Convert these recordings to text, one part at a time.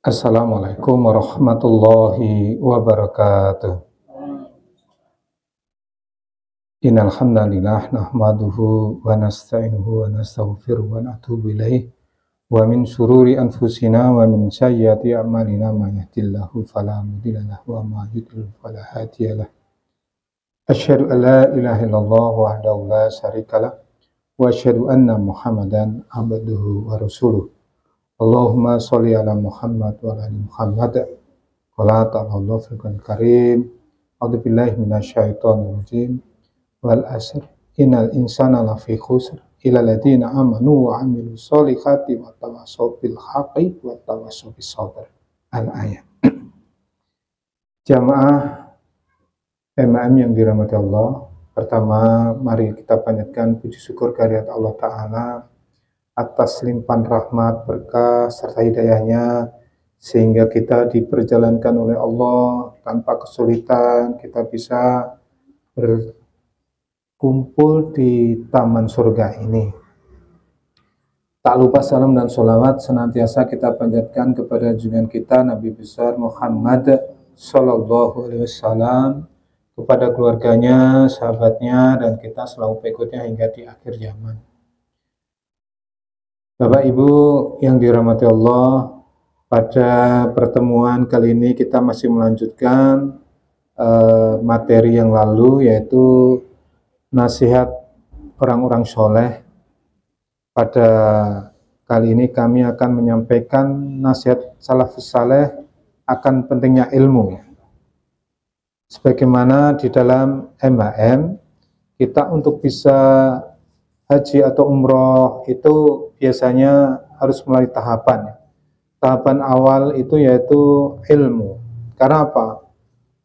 Assalamualaikum warahmatullahi wabarakatuh. Innal hamdalillah nahmaduhu wa nasta'inuhu wa nastaghfiruhu wa natubu ilaih wa min syururi anfusina wa min sayyiati a'malina may yahdihillahu fala mudilla lahu wa may yudlil fala hadiyalah. Asyhadu an la ilaha illallah wahdahu la syarikalah wa asyhadu anna Muhammadan abduhu wa rasuluh. Allahumma sholli ala Muhammad wa ala ali Muhammad. Qala ta'ala fil Qur'anil Karim. A'udzu billahi minasyaitonir rajim. Wal asr innal insana lafi khusr illa alladziina amanu wa 'amilus sholihati wa tawassaw bil haqqi wa tawassaw bis sabr. Al-ayat. Jamaah MAM yang dirahmati Allah, pertama mari kita panjatkan puji syukur kehadirat Allah Ta'ala atas limpahan rahmat, berkah, serta hidayahnya, sehingga kita diperjalankan oleh Allah tanpa kesulitan, kita bisa berkumpul di taman surga ini. Tak lupa salam dan sholawat senantiasa kita panjatkan kepada junjungan kita Nabi besar Muhammad Sallallahu Alaihi Wasallam, kepada keluarganya, sahabatnya, dan kita selalu pengikutnya hingga di akhir zaman. Bapak Ibu yang dirahmati Allah, pada pertemuan kali ini kita masih melanjutkan materi yang lalu, yaitu nasihat orang-orang soleh. Pada kali ini kami akan menyampaikan nasihat salafus saleh akan pentingnya ilmu. Sebagaimana di dalam MAM, kita untuk bisa haji atau umroh itu biasanya harus melalui tahapan. Tahapan awal itu yaitu ilmu. Karena apa?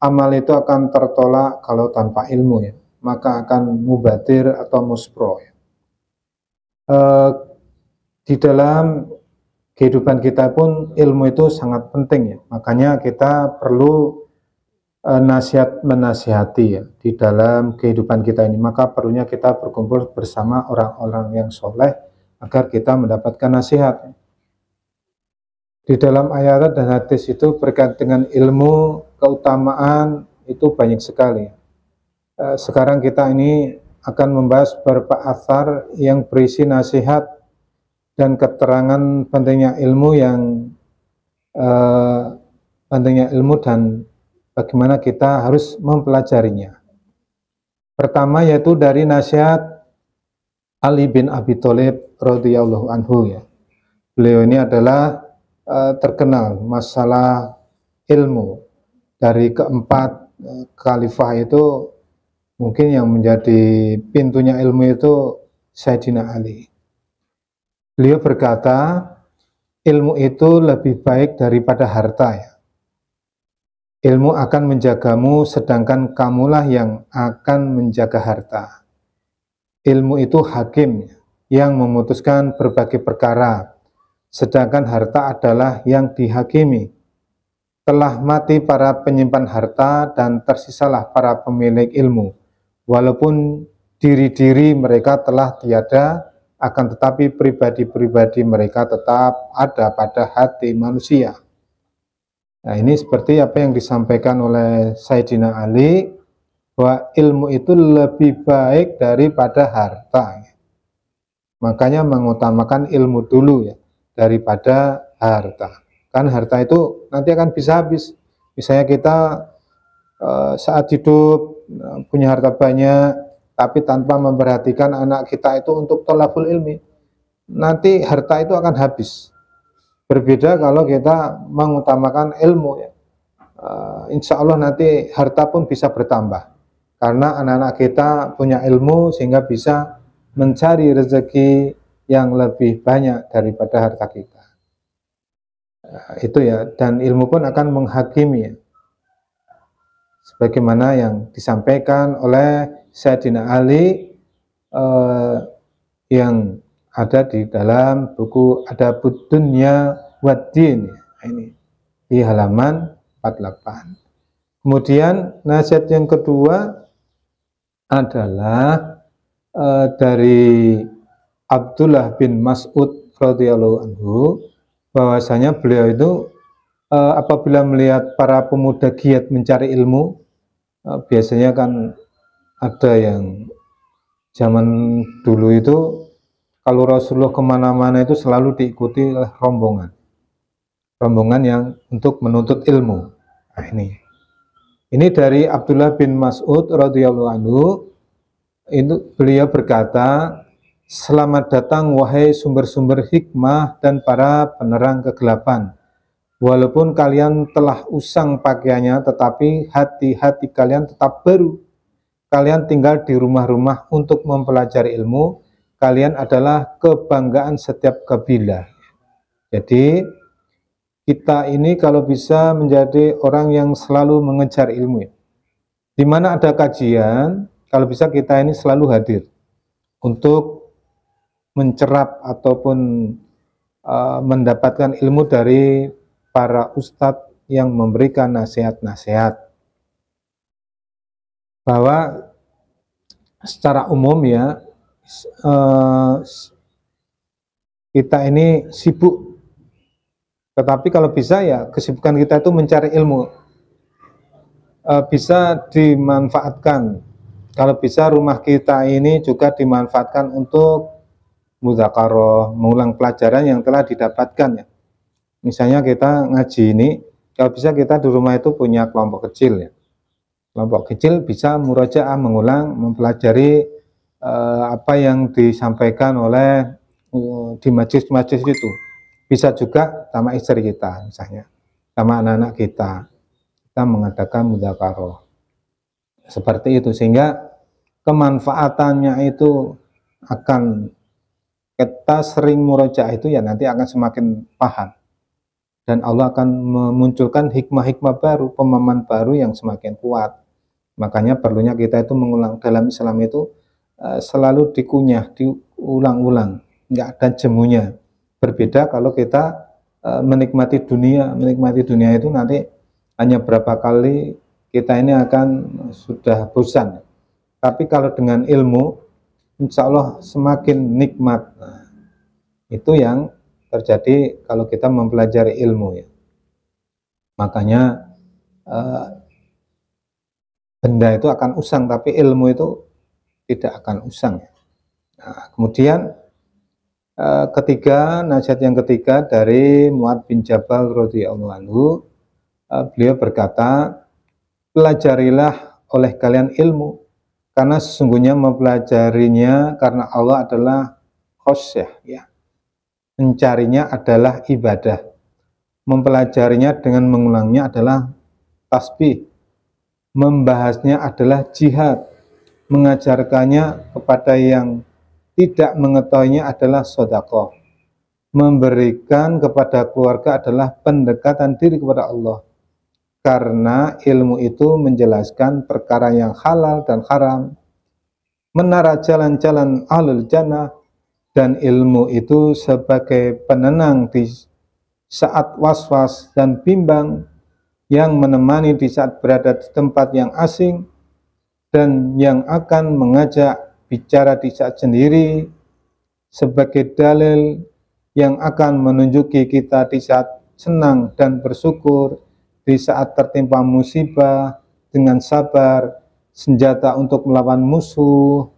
Amal itu akan tertolak kalau tanpa ilmu, ya. Maka akan mubadir atau muspro, ya. Di dalam kehidupan kita pun ilmu itu sangat penting, ya. Makanya kita perlu menasihati, ya, di dalam kehidupan kita ini. Maka perlunya kita berkumpul bersama orang-orang yang soleh agar kita mendapatkan nasihat. Di dalam ayat dan hadis itu berkaitan dengan ilmu, keutamaan itu banyak sekali. Sekarang kita ini akan membahas beberapa athar yang berisi nasihat dan keterangan pentingnya ilmu dan bagaimana kita harus mempelajarinya. Pertama yaitu dari nasihat Ali bin Abi Thalib radhiyallahu anhu, ya. Beliau ini adalah terkenal masalah ilmu. Dari keempat khalifah itu mungkin yang menjadi pintunya ilmu itu Sayyidina Ali. Beliau berkata, ilmu itu lebih baik daripada harta, ya. Ilmu akan menjagamu, sedangkan kamulah yang akan menjaga harta. Ilmu itu hakim yang memutuskan berbagai perkara, sedangkan harta adalah yang dihakimi. Telah mati para penyimpan harta dan tersisalah para pemilik ilmu. Walaupun diri-diri mereka telah tiada, akan tetapi pribadi-pribadi mereka tetap ada pada hati manusia. Nah, ini seperti apa yang disampaikan oleh Sayyidina Ali, bahwa ilmu itu lebih baik daripada harta. Makanya mengutamakan ilmu dulu, ya, daripada harta. Kan harta itu nanti akan bisa habis. Misalnya kita saat hidup punya harta banyak, tapi tanpa memperhatikan anak kita itu untuk thalabul ilmi, nanti harta itu akan habis. Berbeda kalau kita mengutamakan ilmu, ya. Insya Allah nanti harta pun bisa bertambah, karena anak-anak kita punya ilmu sehingga bisa mencari rezeki yang lebih banyak daripada harta kita. Itu, ya, dan ilmu pun akan menghakimi, ya. Sebagaimana yang disampaikan oleh Sayyidina Ali yang ada di dalam buku Adabud Dunya Waddin, ini di halaman 48. Kemudian nasihat yang kedua adalah dari Abdullah bin Mas'ud radhiyallahu anhu, bahwasanya beliau itu apabila melihat para pemuda giat mencari ilmu, biasanya kan ada yang zaman dulu itu kalau Rasulullah kemana-mana itu selalu diikuti oleh rombongan yang untuk menuntut ilmu. Nah, ini dari Abdullah bin Mas'ud radhiyallahu anhu, itu beliau berkata, selamat datang wahai sumber-sumber hikmah dan para penerang kegelapan. Walaupun kalian telah usang pakaiannya, tetapi hati-hati kalian tetap baru. Kalian tinggal di rumah-rumah untuk mempelajari ilmu. Kalian adalah kebanggaan setiap kabilah. Jadi kita ini kalau bisa menjadi orang yang selalu mengejar ilmu. Di mana ada kajian, kalau bisa kita ini selalu hadir untuk mencerap ataupun mendapatkan ilmu dari para ustadz yang memberikan nasihat-nasihat. Bahwa secara umum ya, kita ini sibuk, tetapi kalau bisa ya kesibukan kita itu mencari ilmu, bisa dimanfaatkan. Kalau bisa rumah kita ini juga dimanfaatkan untuk mudzakarah, mengulang pelajaran yang telah didapatkan ya. Misalnya kita ngaji ini, kalau bisa kita di rumah itu punya kelompok kecil ya. Kelompok kecil bisa murojaah, mengulang, mempelajari apa yang disampaikan oleh di majelis-majelis itu. Bisa juga sama istri kita misalnya, sama anak-anak kita mengadakan mudzakarah. Seperti itu, sehingga kemanfaatannya itu akan, kita sering murojaah itu ya nanti akan semakin paham. Dan Allah akan memunculkan hikmah-hikmah baru, pemahaman baru yang semakin kuat. Makanya perlunya kita itu mengulang. Dalam Islam itu selalu dikunyah, diulang-ulang, nggak ada jemunya. Berbeda kalau kita menikmati dunia. Menikmati dunia itu nanti hanya berapa kali kita ini akan sudah bosan. Tapi kalau dengan ilmu, insya Allah semakin nikmat. Nah, itu yang terjadi kalau kita mempelajari ilmu ya. Makanya benda itu akan usang, tapi ilmu itu tidak akan usang. Nah, kemudian nasihat yang ketiga dari Mu'adz bin Jabal radhiyallahu anhu, beliau berkata, pelajarilah oleh kalian ilmu, karena sesungguhnya mempelajarinya karena Allah adalah khosyah ya. Mencarinya adalah ibadah, mempelajarinya dengan mengulangnya adalah tasbih, membahasnya adalah jihad, mengajarkannya kepada yang tidak mengetahuinya adalah sedekah, memberikan kepada keluarga adalah pendekatan diri kepada Allah, karena ilmu itu menjelaskan perkara yang halal dan haram, menara jalan-jalan ahlul jannah, dan ilmu itu sebagai penenang di saat was-was dan bimbang, yang menemani di saat berada di tempat yang asing, dan yang akan mengajak bicara di saat sendiri, sebagai dalil yang akan menunjuki kita di saat senang dan bersyukur, di saat tertimpa musibah dengan sabar, senjata untuk melawan musuh,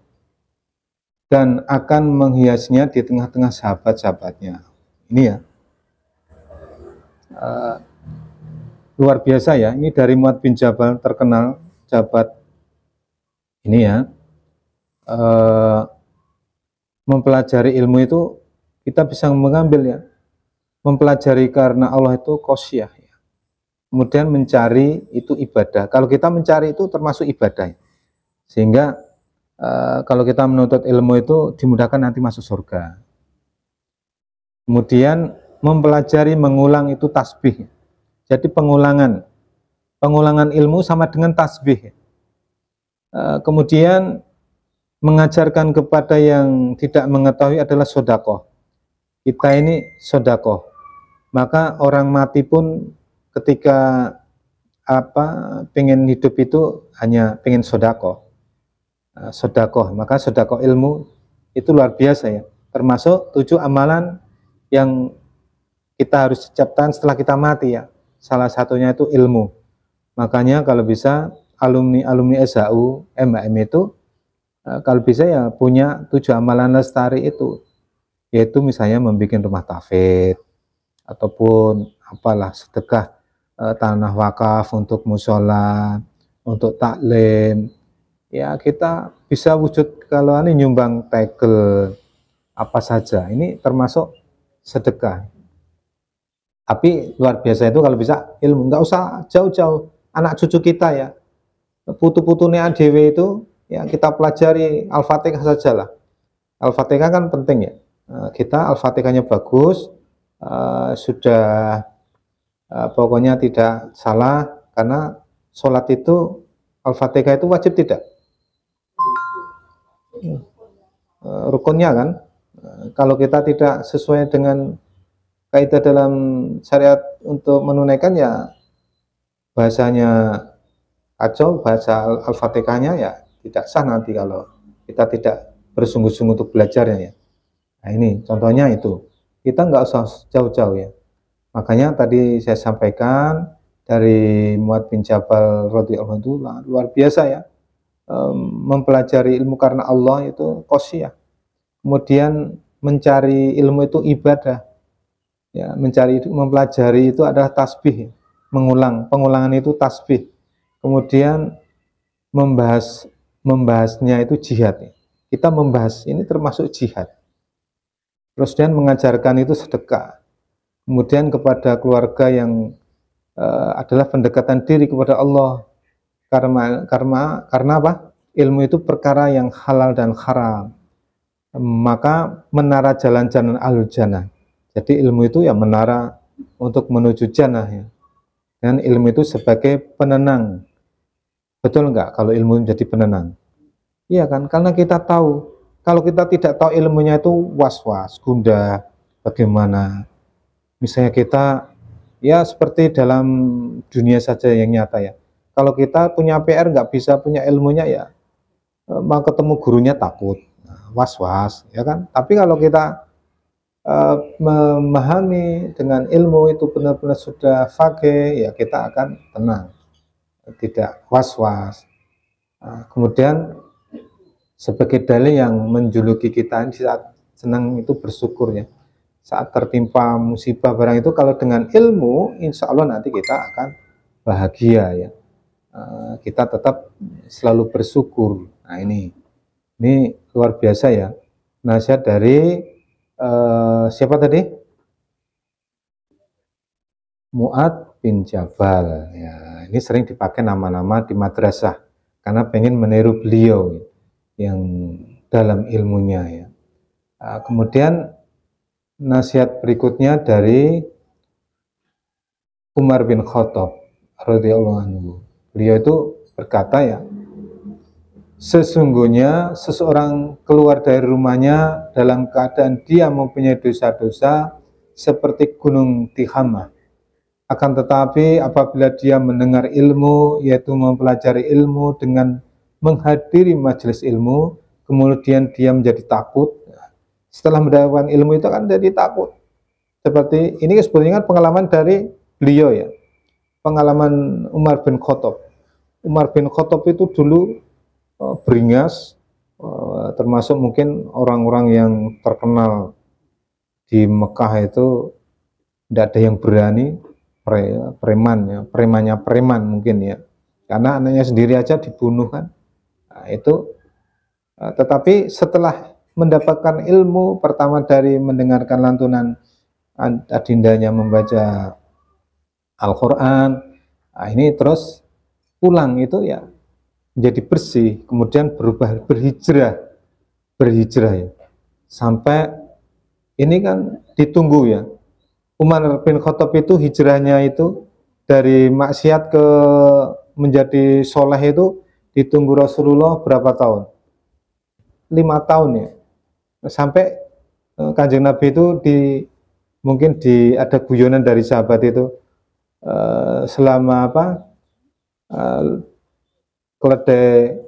dan akan menghiasnya di tengah-tengah sahabat-sahabatnya. Ini ya, luar biasa ya. Ini dari Mu'adz bin Jabal, terkenal sahabat ini ya. Mempelajari ilmu itu kita bisa mengambil ya, mempelajari karena Allah itu khosyah ya. Kemudian mencari itu ibadah. Kalau kita mencari itu termasuk ibadah ya. Sehingga kalau kita menuntut ilmu itu dimudahkan nanti masuk surga. Kemudian mempelajari, mengulang itu tasbih. Jadi pengulangan ilmu sama dengan tasbih. Kemudian mengajarkan kepada yang tidak mengetahui adalah sedekah. Kita ini sedekah. Maka orang mati pun ketika pengen hidup itu hanya pengen sedekah. Sedekah, maka sedekah ilmu itu luar biasa ya. Termasuk 7 amalan yang kita harus ucapkan setelah kita mati ya. salah satunya itu ilmu. Makanya kalau bisa alumni SHU MHM itu kalau bisa ya punya 7 amalan lestari itu, yaitu misalnya membuat rumah tahfidz ataupun apalah sedekah tanah wakaf untuk musola, untuk taklim. Ya kita bisa wujud kalau ini nyumbang tegel apa saja, ini termasuk sedekah. Tapi luar biasa itu kalau bisa ilmu, nggak usah jauh-jauh, anak cucu kita ya, putu-putune ADW itu ya kita pelajari Al-Fatihah saja lah. Al-Fatihah kan penting ya, kita Al-Fatihahnya bagus, sudah pokoknya tidak salah, karena sholat itu Al-Fatihah itu wajib tidak? Rukunnya kan. Kalau kita tidak sesuai dengan kaidah dalam syariat untuk menunaikan ya bahasanya kacau, bahasa Al-Fatihahnya ya tidak sah nanti kalau kita tidak bersungguh-sungguh untuk belajarnya ya. Nah ini contohnya itu, kita nggak usah jauh-jauh ya. Makanya tadi saya sampaikan dari Mu'adz bin Jabal radhiyallahu anhu luar biasa ya, mempelajari ilmu karena Allah itu qasiyah. Kemudian mencari ilmu itu ibadah. Ya, mempelajari itu adalah tasbih, pengulangan itu tasbih. Kemudian membahasnya itu jihad. Kita membahas ini termasuk jihad. Terus dan mengajarkan itu sedekah. Kemudian kepada keluarga yang adalah pendekatan diri kepada Allah. Karena apa? Ilmu itu perkara yang halal dan haram. Maka menara jalan-jalan al-jannah. Jadi ilmu itu ya menara untuk menuju jannah ya. Dan ilmu itu sebagai penenang. Betul enggak kalau ilmu menjadi penenang? Iya kan? Karena kita tahu. Kalau kita tidak tahu ilmunya itu was-was, gundah, bagaimana. Misalnya kita ya seperti dalam dunia saja yang nyata ya. Kalau kita punya PR nggak bisa punya ilmunya ya, mau ketemu gurunya takut, was-was ya kan. Tapi kalau kita memahami dengan ilmu itu benar-benar sudah faqih, ya kita akan tenang, tidak was-was. Kemudian sebagai dalil yang menjuluki kita di saat senang itu bersyukur ya. Saat tertimpa musibah barang itu kalau dengan ilmu, insya Allah nanti kita akan bahagia ya. Kita tetap selalu bersyukur. Nah ini luar biasa ya. Nasihat dari siapa tadi? Mu'adz bin Jabal ya, ini sering dipakai nama-nama di madrasah karena pengen meniru beliau yang dalam ilmunya ya. Kemudian nasihat berikutnya dari Umar bin Khattab radhiyallahu anhu. Beliau itu berkata ya, sesungguhnya seseorang keluar dari rumahnya dalam keadaan dia mempunyai dosa-dosa seperti gunung Tihamah. Akan tetapi apabila dia mendengar ilmu, yaitu mempelajari ilmu dengan menghadiri majelis ilmu, kemudian dia menjadi takut. Setelah mendapatkan ilmu itu kan jadi takut. Seperti ini sebenarnya kan pengalaman dari beliau ya. Pengalaman Umar bin Khattab. Umar bin Khattab itu dulu beringas, termasuk mungkin orang-orang yang terkenal di Mekah itu tidak ada yang berani, preman mungkin ya, karena anaknya sendiri aja dibunuh kan. Nah, itu tetapi setelah mendapatkan ilmu pertama dari mendengarkan lantunan adindanya membaca Al-Quran, nah ini terus pulang itu ya menjadi bersih, kemudian berubah berhijrah ya, sampai ini kan ditunggu ya. Umar bin Khattab itu hijrahnya itu dari maksiat ke menjadi soleh itu ditunggu Rasulullah berapa tahun? 5 tahun ya. Sampai Kanjeng Nabi itu mungkin ada guyonan dari sahabat itu, selama keledai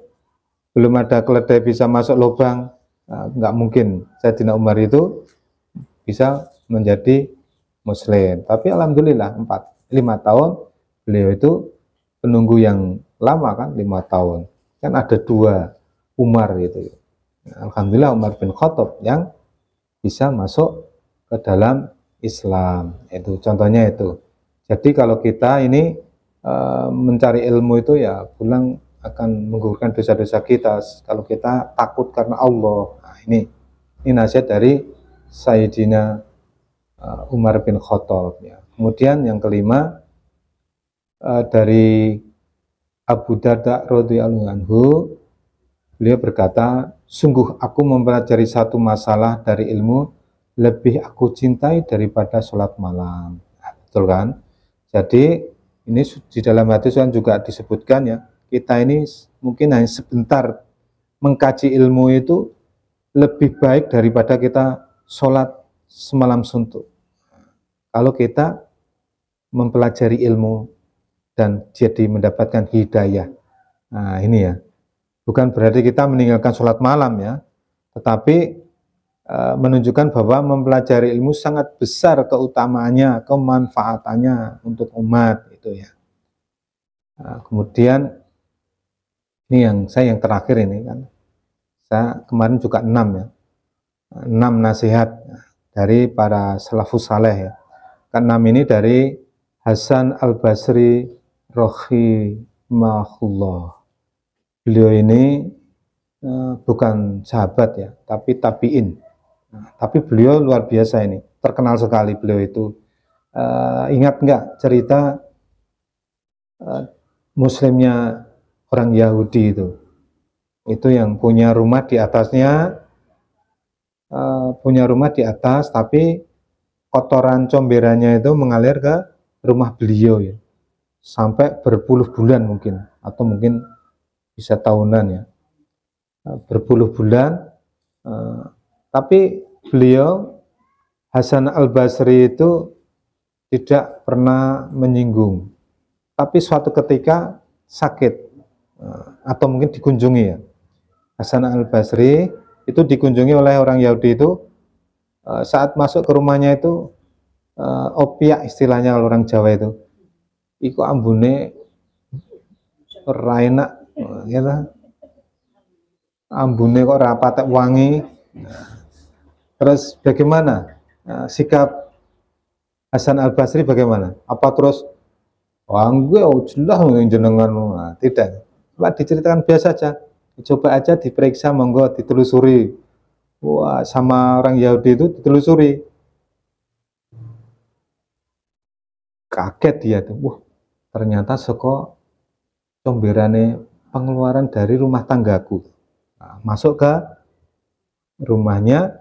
belum ada keledai bisa masuk lubang, nggak mungkin Sayyidina Umar itu bisa menjadi muslim. Tapi alhamdulillah 4. tahun, beliau itu penunggu yang lama kan, 5 tahun. Kan ada 2 Umar gitu. Alhamdulillah Umar bin Khattab yang bisa masuk ke dalam Islam. Itu contohnya itu. Jadi kalau kita ini mencari ilmu itu ya pulang akan menggugurkan dosa-dosa kita kalau kita takut karena Allah. Nah, ini nasihat dari Sayyidina Umar bin Khattab ya. Kemudian yang kelima dari Abu Darda radhiyallahu anhu, beliau berkata, sungguh aku mempelajari satu masalah dari ilmu lebih aku cintai daripada sholat malam. Nah, betul kan? Jadi ini di dalam hadis kan juga disebutkan ya, kita ini mungkin hanya sebentar mengkaji ilmu itu lebih baik daripada kita sholat semalam suntuk. Kalau kita mempelajari ilmu dan jadi mendapatkan hidayah. Nah ini ya, bukan berarti kita meninggalkan sholat malam ya, tetapi menunjukkan bahwa mempelajari ilmu sangat besar keutamaannya, kemanfaatannya untuk umat itu ya. Nah, kemudian ini yang terakhir ini kan, saya kemarin juga 6 ya, 6 nasihat dari para salafus saleh ya. Ke-6 ini dari Hasan Al-Basri rahimahullah. Beliau ini bukan sahabat ya, tapi tabi'in. Tapi beliau luar biasa ini, terkenal sekali beliau itu. Ingat nggak cerita muslimnya orang Yahudi itu yang punya rumah di atasnya, punya rumah di atas, tapi kotoran comberannya itu mengalir ke rumah beliau ya, sampai berpuluh bulan mungkin, atau mungkin bisa tahunan ya, berpuluh bulan. Tapi beliau Hasan Al-Basri itu tidak pernah menyinggung, tapi suatu ketika sakit atau mungkin dikunjungi ya, Hasan Al-Basri itu dikunjungi oleh orang Yahudi itu. Saat masuk ke rumahnya itu opiak istilahnya kalau orang Jawa itu, iku ambune ora enak gitu, ambune kok rapat wangi. Terus bagaimana sikap Hasan Al-Basri bagaimana? Apa terus wah gue jelas jenengan? Nah, tidak, cuma diceritakan biasa saja, coba aja diperiksa, monggo ditelusuri. Wah, sama orang Yahudi itu ditelusuri, kaget dia tuh, wah ternyata seko comberane pengeluaran dari rumah tanggaku. Nah, masuk ke rumahnya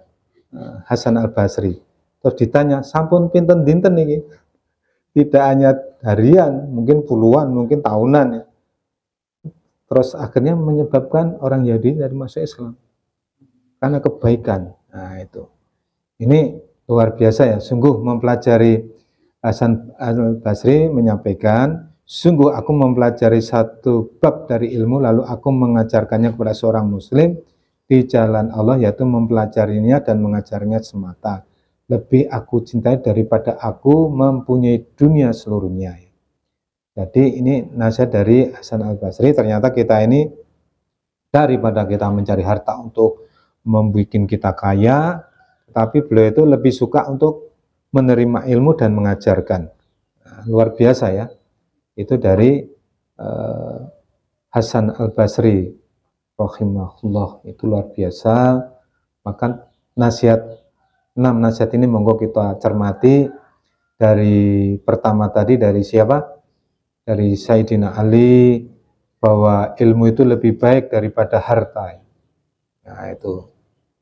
Hasan Al-Basri, terus ditanya, sampun pinten dinten ini? Tidak hanya harian, mungkin puluhan, mungkin tahunan ya. Terus akhirnya menyebabkan orang Yahudi dari masuk Islam karena kebaikan. Nah itu, ini luar biasa ya, sungguh mempelajari. Hasan Al-Basri menyampaikan, sungguh aku mempelajari satu bab dari ilmu, lalu aku mengajarkannya kepada seorang muslim di jalan Allah, yaitu mempelajarinya dan mengajarnya semata. Lebih aku cintai daripada aku mempunyai dunia seluruhnya. Jadi ini nasihat dari Hasan Al-Basri. Ternyata kita ini, daripada kita mencari harta untuk membuat kita kaya, tapi beliau itu lebih suka untuk menerima ilmu dan mengajarkan. Nah, luar biasa ya, itu dari Hasan Al-Basri rahimahullah, itu luar biasa. Maka nasihat 6 nasihat ini monggo kita cermati. Dari pertama tadi dari siapa? Dari Sayyidina Ali, bahwa ilmu itu lebih baik daripada harta. Nah itu,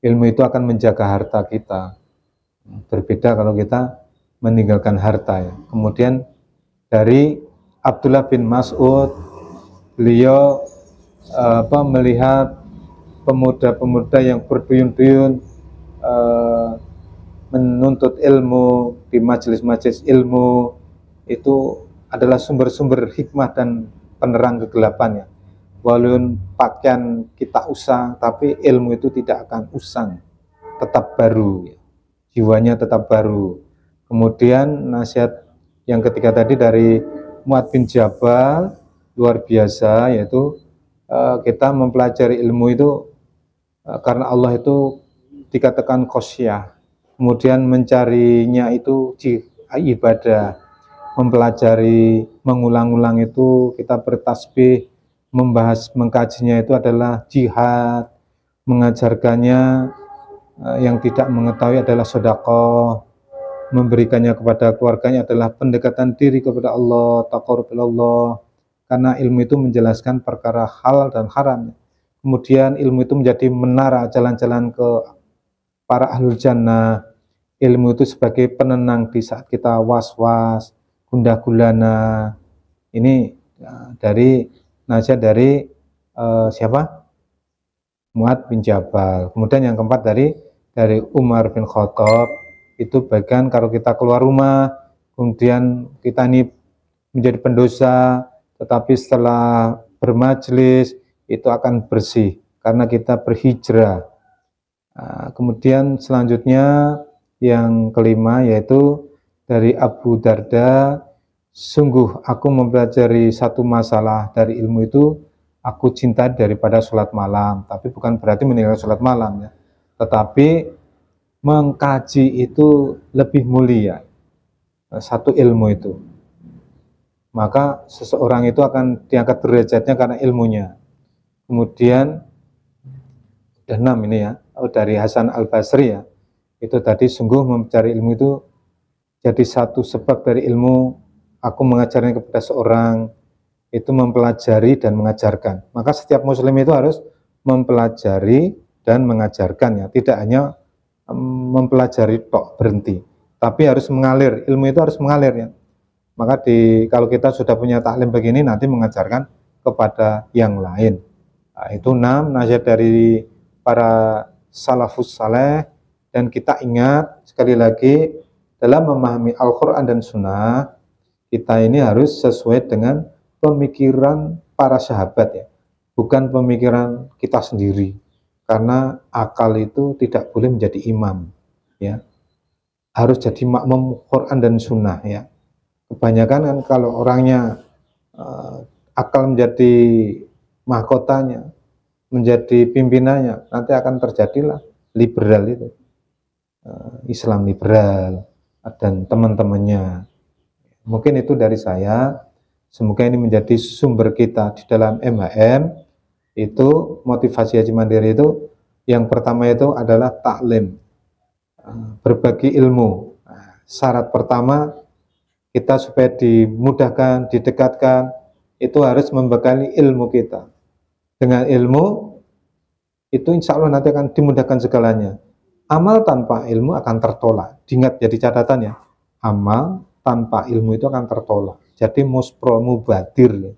ilmu itu akan menjaga harta kita. Berbeda kalau kita meninggalkan harta ya. Kemudian dari Abdullah bin Mas'ud, beliau melihat pemuda-pemuda yang berduyun-duyun menuntut ilmu di majelis-majelis ilmu, itu adalah sumber-sumber hikmah dan penerang kegelapannya. Walaupun pakaian kita usang, tapi ilmu itu tidak akan usang, tetap baru, jiwanya tetap baru. Kemudian nasihat Yang ketiga tadi dari Mu'adz bin Jabal, luar biasa, yaitu kita mempelajari ilmu itu karena Allah itu dikatakan khosyah, kemudian mencarinya itu ibadah, mempelajari, mengulang-ulang itu kita bertasbih, membahas, mengkajinya itu adalah jihad, mengajarkannya yang tidak mengetahui adalah sedekah, memberikannya kepada keluarganya adalah pendekatan diri kepada Allah, taqarrub Allah, karena ilmu itu menjelaskan perkara halal dan haram. Kemudian ilmu itu menjadi menara jalan-jalan ke para ahlul jannah. Ilmu itu sebagai penenang di saat kita was-was, gundah gulana. Ini dari nasihat dari siapa? Mu'adz bin Jabal. Kemudian yang keempat dari Umar bin Khattab, itu bagian kalau kita keluar rumah, kemudian kita ini menjadi pendosa, tetapi setelah bermajlis itu akan bersih karena kita berhijrah. Kemudian selanjutnya yang kelima yaitu dari Abu Darda, sungguh aku mempelajari satu masalah dari ilmu itu aku cinta daripada sholat malam, tapi bukan berarti meninggalkan sholat malam ya, tetapi mengkaji itu lebih mulia satu ilmu itu, maka seseorang itu akan diangkat derajatnya karena ilmunya. Kemudian ada 6 ini ya, dari Hasan Al-Basri ya, itu tadi sungguh mencari ilmu itu jadi satu sebab dari ilmu aku mengajarnya kepada seorang, itu mempelajari dan mengajarkan. Maka setiap muslim itu harus mempelajari dan mengajarkan ya, tidak hanya mempelajari tok berhenti, tapi harus mengalir, ilmu itu harus mengalir ya. Maka kalau kita sudah punya taklim begini, nanti mengajarkan kepada yang lain. Nah, itu 6 nasihat dari para salafus saleh. Dan kita ingat sekali lagi, dalam memahami Al-Quran dan Sunnah, kita ini harus sesuai dengan pemikiran para sahabat ya, bukan pemikiran kita sendiri, karena akal itu tidak boleh menjadi imam ya, harus jadi makmum Quran dan Sunnah ya. Kebanyakan kan kalau orangnya akal menjadi mahkotanya, menjadi pimpinannya, nanti akan terjadilah liberal itu, Islam liberal dan teman-temannya. Mungkin itu dari saya. Semoga ini menjadi sumber kita di dalam MHM. Itu motivasi Haji Mandiri itu yang pertama itu adalah taklim, berbagi ilmu. Syarat pertama kita supaya dimudahkan, didekatkan, itu harus membekali ilmu kita. Dengan ilmu itu insya Allah nanti akan dimudahkan segalanya. Amal tanpa ilmu akan tertolak. Diingat jadi catatan ya, amal tanpa ilmu itu akan tertolak. Jadi muspro mubadir.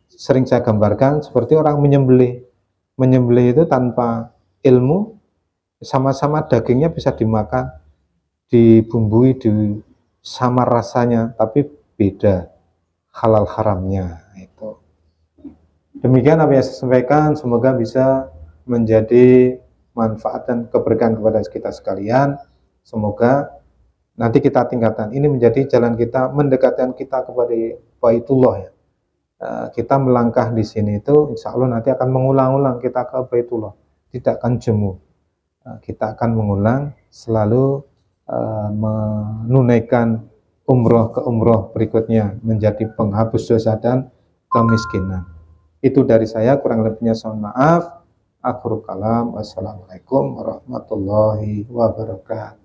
Sering saya gambarkan seperti orang menyembelih. Menyembelih itu tanpa ilmu, sama-sama dagingnya bisa dimakan, dibumbui, sama rasanya, tapi beda halal haramnya. Itu. Demikian apa yang saya sampaikan, semoga bisa menjadi manfaat dan keberkahan kepada kita sekalian. Semoga nanti kita tingkatkan. Ini menjadi jalan kita mendekatkan kita kepada Baitullah ya. Kita melangkah di sini itu insya Allah nanti akan mengulang-ulang kita ke Baitullah, tidak akan jemu. Kita akan mengulang selalu menunaikan umroh ke umroh berikutnya, menjadi penghapus dosa dan kemiskinan. Itu dari saya, kurang lebihnya mohon maaf. Akhirul kalam, wassalamualaikum warahmatullahi wabarakatuh.